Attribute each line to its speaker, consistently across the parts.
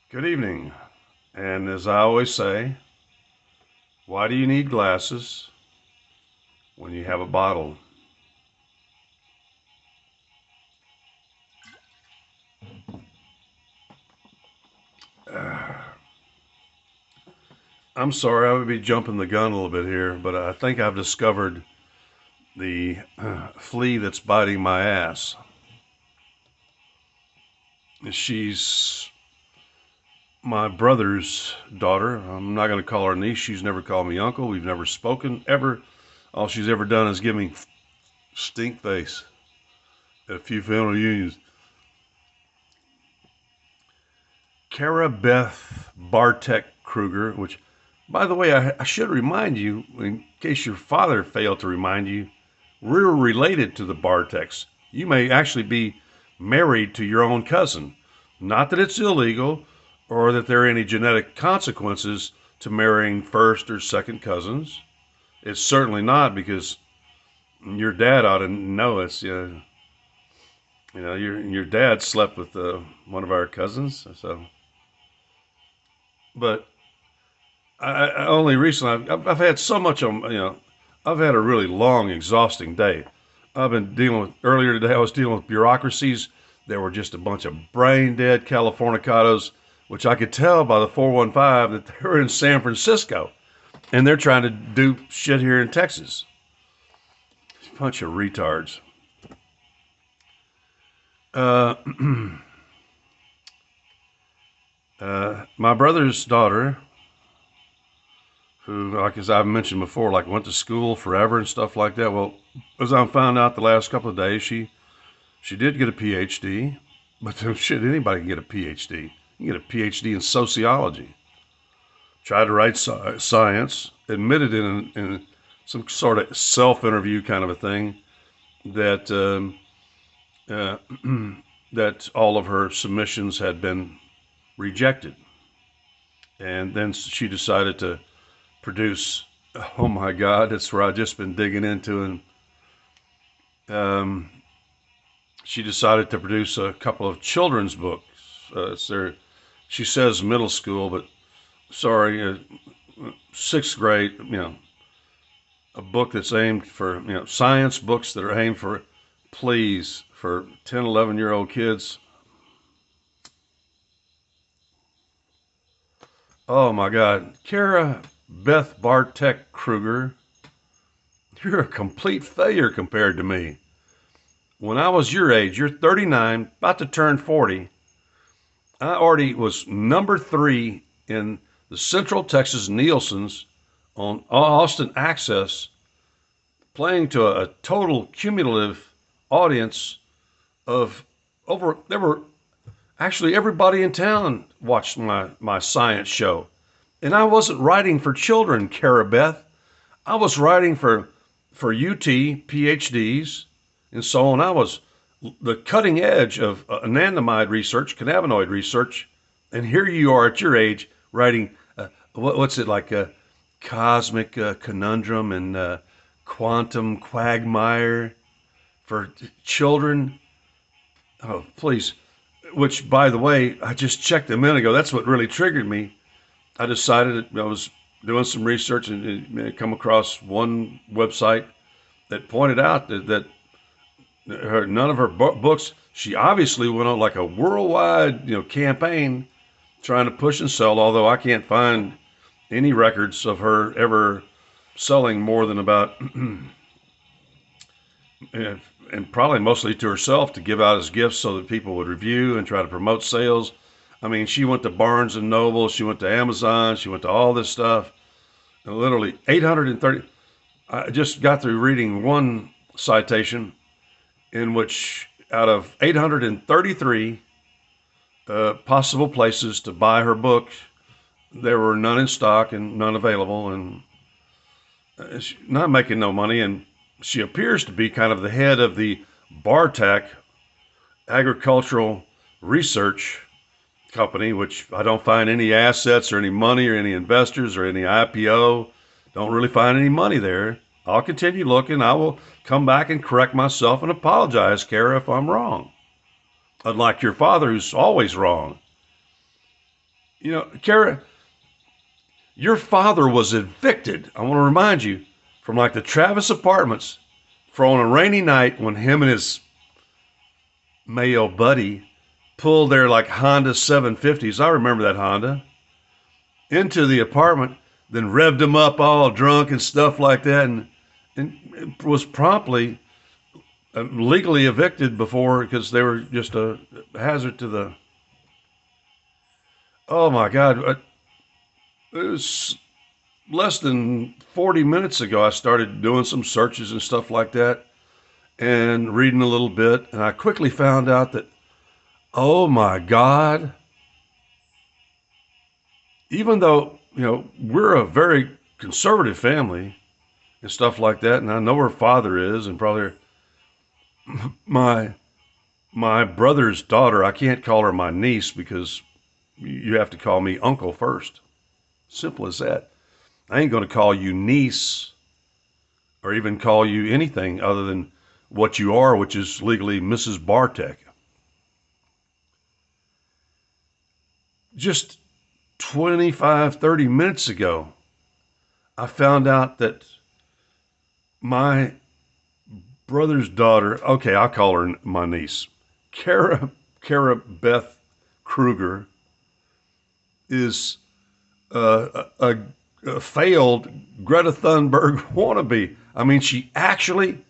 Speaker 1: Good evening. And as I always say, why do you need glasses when you have a bottle? I'm sorry, I would be jumping the gun a little bit here, but I think I've discovered the flea that's biting my ass. She's my brother's daughter. I'm not going to call her niece. She's never called me uncle. We've never spoken ever. All she's ever done is give me stink face at a few family unions. Cara Bartek Krueger, which, by the way, I should remind you, in case your father failed to remind you, we're related to the Barteks. You may actually be married to your own cousin. Not that it's illegal or that there are any genetic consequences to marrying first or second cousins. It's certainly not, because your dad ought to know it's your dad slept with one of our cousins. So, but I only recently I've had so much on, I've had a really long, exhausting day. I've been dealing with earlier today. I was dealing with bureaucracies. There were just a bunch of brain dead Californicados, which I could tell by the 415 that they were in San Francisco, and they're trying to do shit here in Texas. Bunch of retards. Uh, my brother's daughter, who, like as I've mentioned before, like went to school forever and stuff like that. Well, as I found out the last couple of days, she did get a PhD, but shit, anybody can get a PhD. You can get a PhD in sociology. Tried to write science, admitted in some sort of self-interview kind of a thing that uh, that all of her submissions had been rejected, and then she decided to produce. Oh my God, that's where I've just been digging into, and um, she decided to produce a couple of children's books. She says middle school, but sorry, sixth grade. A book that's aimed for science books that are aimed for, please, for 10, 11-year-old kids. Oh my God, Cara Bartek Krueger, you're a complete failure compared to me. When I was your age, you're 39, about to turn 40. I already was number 3 in the Central Texas Nielsen's on Austin Access, playing to a total cumulative audience of over. There were actually everybody in town watched my science show, and I wasn't writing for children, Cara. I was writing for UT PhDs and so on. I was the cutting edge of anandamide research, cannabinoid research, and here you are at your age writing what's it like a cosmic conundrum and quantum quagmire for children. Oh, please. Which, by the way, I just checked a minute ago. That's what really triggered me. I decided I was doing some research and come across one website that pointed out that none of her books. She obviously went on like a worldwide campaign trying to push and sell. Although I can't find any records of her ever selling more than about and probably mostly to herself to give out as gifts so that people would review and try to promote sales. I mean, she went to Barnes and Noble, she went to Amazon, she went to all this stuff. And literally 830. I just got through reading one citation in which out of 833 possible places to buy her book, there were none in stock and none available, and she's not making no money. And she appears to be kind of the head of the Bartek Agricultural Research Company, which I don't find any assets or any money or any investors or any IPO. Don't really find any money there. I'll continue looking. I will come back and correct myself and apologize, Cara, if I'm wrong. Unlike your father, who's always wrong. Cara, your father was evicted. I want to remind you from like the Travis Apartments for on a rainy night when him and his male buddy pulled their like Honda 750s. I remember that Honda into the apartment, then revved them up all drunk and stuff like that, and was promptly legally evicted before because they were just a hazard to the. Oh my God! It was less than 40 minutes ago. I started doing some searches and stuff like that, and reading a little bit, and I quickly found out that, oh my God, even though we're a very conservative family and stuff like that, and I know her father is, and probably my my brother's daughter. I can't call her my niece because you have to call me uncle first. Simple as that. I ain't going to call you niece or even call you anything other than what you are, which is legally Mrs. Bartek. Just 25, 30 minutes ago, I found out that my brother's daughter, okay, I'll call her my niece, Cara Beth Krueger, is a failed Greta Thunberg wannabe. I mean, she actually,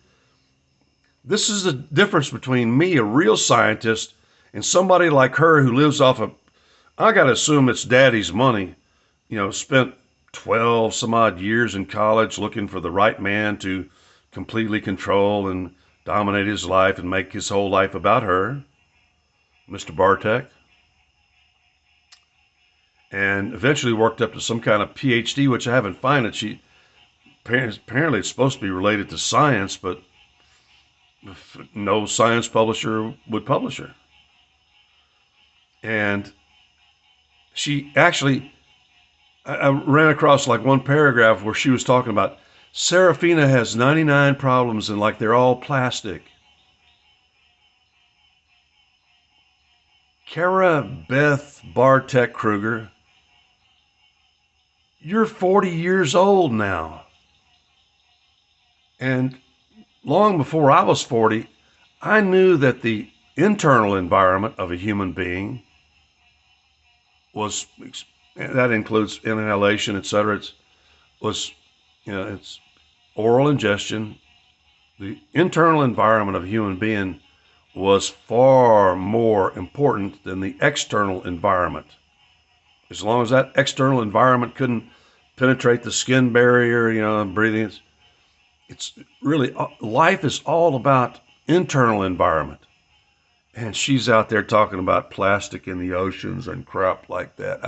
Speaker 1: this is the difference between me, a real scientist, and somebody like her who lives off of, I got to assume it's daddy's money, spent 12 some odd years in college looking for the right man to completely control and dominate his life and make his whole life about her, Mr. Bartek. And eventually worked up to some kind of PhD, which I haven't found it. She apparently it's supposed to be related to science, but no science publisher would publish her. And she actually, I ran across like one paragraph where she was talking about Serafina has 99 problems and like they're all plastic. Cara Beth Bartek Krueger, you're 40 years old now. And long before I was 40, I knew that the internal environment of a human being was, that includes inhalation, etc. It's oral ingestion. The internal environment of a human being was far more important than the external environment. As long as that external environment couldn't penetrate the skin barrier, and breathing, it's really, life is all about internal environment. And she's out there talking about plastic in the oceans and crap like that.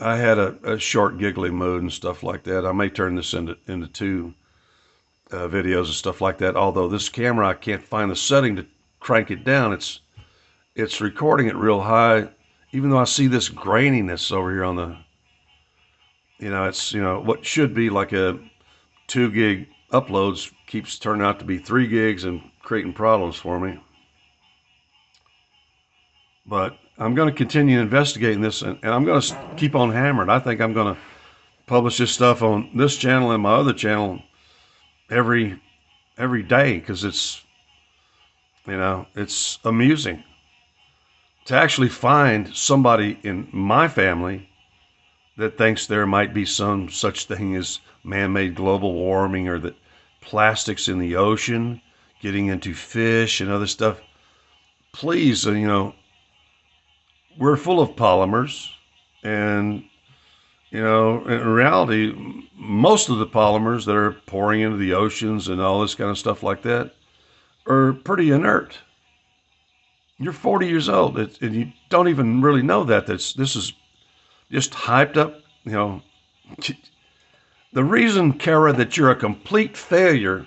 Speaker 1: I had a short giggly mood and stuff like that. I may turn this into two videos and stuff like that. Although this camera, I can't find the setting to crank it down. It's recording it real high, even though I see this graininess over here on the, it's, what should be like a 2 gig uploads keeps turning out to be 3 gigs and creating problems for me. But I'm going to continue investigating this, and I'm going to keep on hammering. I think I'm going to publish this stuff on this channel and my other channel every day, because it's amusing to actually find somebody in my family that thinks there might be some such thing as man-made global warming, or that plastics in the ocean getting into fish and other stuff. Please, we're full of polymers, and in reality, most of the polymers that are pouring into the oceans and all this kind of stuff like that are pretty inert. You're 40 years old, and you don't even really know that. This is just hyped up. The reason, Cara, that you're a complete failure,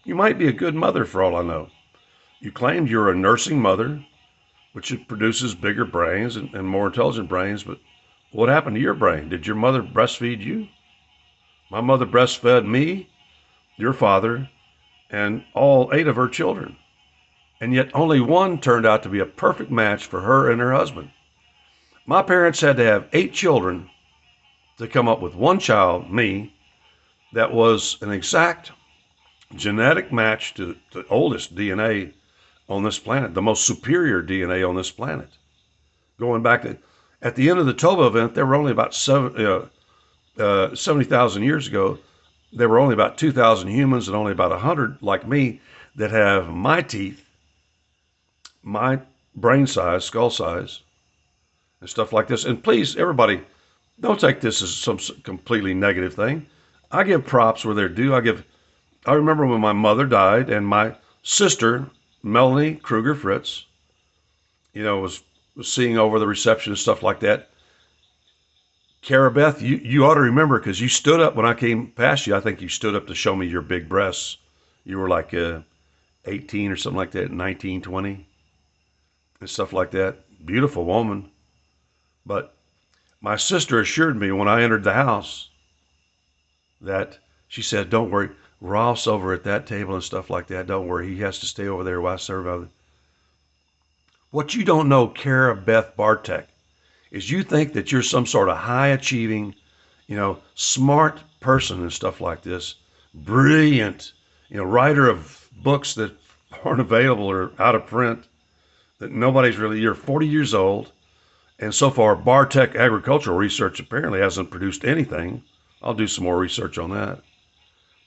Speaker 1: you might be a good mother for all I know. You claimed you're a nursing mother, which produces bigger brains and more intelligent brains, but what happened to your brain? Did your mother breastfeed you? My mother breastfed me, your father, and all 8 of her children. And yet only one turned out to be a perfect match for her and her husband. My parents had to have 8 children to come up with one child, me, that was an exact genetic match to the oldest DNA on this planet, the most superior DNA on this planet. Going back to, at the end of the Toba event, there were only about 70,000 years ago, there were only about 2,000 humans and only about 100 like me that have my teeth, my brain size, skull size, and stuff like this. And please, everybody, don't take this as some completely negative thing. I give props where they're due. I remember when my mother died and my sister, Melanie Krueger Fritz, was seeing over the reception and stuff like that. Cara Beth, you ought to remember, because you stood up when I came past you. I think you stood up to show me your big breasts. You were like 18 or something like that, 19, 20, and stuff like that. Beautiful woman. But my sister assured me when I entered the house that she said, don't worry, Rolf's over at that table and stuff like that. Don't worry, he has to stay over there while I serve others. What you don't know, Cara Beth Bartek, is you think that you're some sort of high-achieving, smart person and stuff like this, brilliant, writer of books that aren't available or out of print, that nobody's really, you're 40 years old, and so far Bartek Agricultural Research apparently hasn't produced anything. I'll do some more research on that.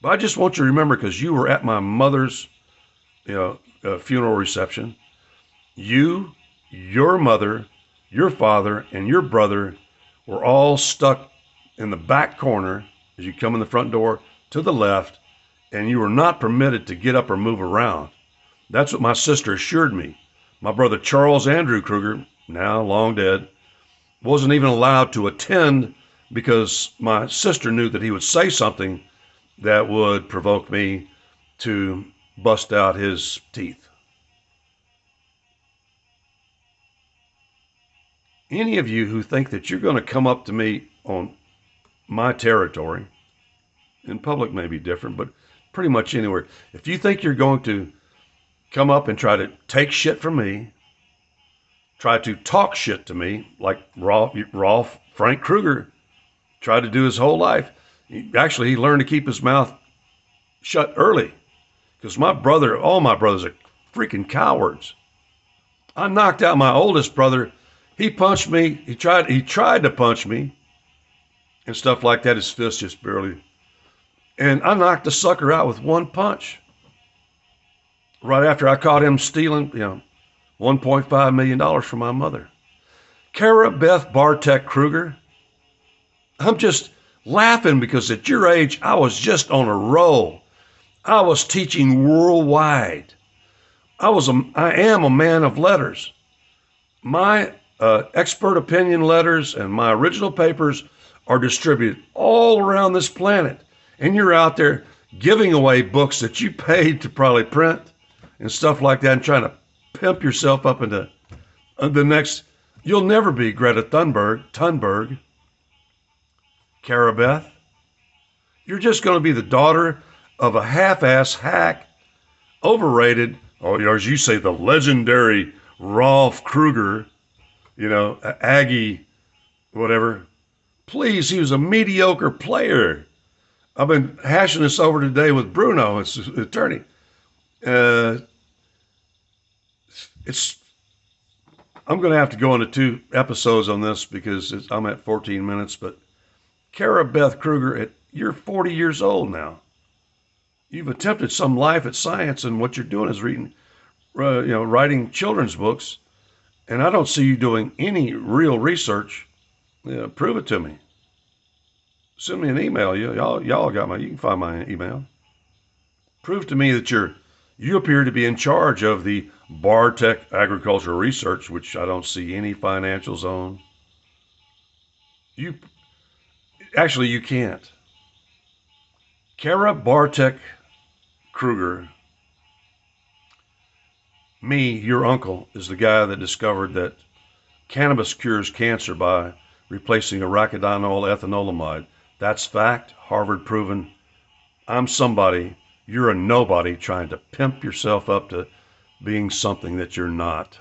Speaker 1: But I just want you to remember, because you were at my mother's funeral reception, you, your mother, your father, and your brother were all stuck in the back corner as you come in the front door to the left, and you were not permitted to get up or move around. That's what my sister assured me. My brother Charles Andrew Krueger, now long dead, wasn't even allowed to attend because my sister knew that he would say something that would provoke me to bust out his teeth. Any of you who think that you're going to come up to me on my territory, in public may be different, but pretty much anywhere, if you think you're going to come up and try to take shit from me, try to talk shit to me, like Rolf Frank Krueger tried to do his whole life. He learned to keep his mouth shut early, because all my brothers are freaking cowards. I knocked out my oldest brother. He punched me. He tried to punch me and stuff like that. His fist just barely. And I knocked the sucker out with one punch. Right after I caught him stealing, $1.5 million from my mother. Cara Beth Bartek Krueger, I'm just laughing because at your age, I was just on a roll. I was teaching worldwide. I am a man of letters. My expert opinion letters and my original papers are distributed all around this planet. And you're out there giving away books that you paid to probably print and stuff like that, and trying to pimp yourself up into the next. You'll never be Greta Thunberg. Cara Beth, you're just going to be the daughter of a half-ass hack, overrated, or as you say, the legendary Rolf Krueger, Aggie, whatever. Please, he was a mediocre player. I've been hashing this over today with Bruno, his attorney. I'm going to have to go into 2 episodes on this because I'm at 14 minutes, but Cara Beth Krueger, you're 40 years old now. You've attempted some life at science, and what you're doing is writing children's books, and I don't see you doing any real research. Prove it to me. Send me an email. Y'all got you can find my email. Prove to me that you appear to be in charge of the Bartek Agricultural Research, which I don't see any financials on. You can't. Cara Bartek Krueger, me, your uncle, is the guy that discovered that cannabis cures cancer by replacing arachidinol ethanolamide. That's fact, Harvard proven. I'm somebody, you're a nobody trying to pimp yourself up to being something that you're not.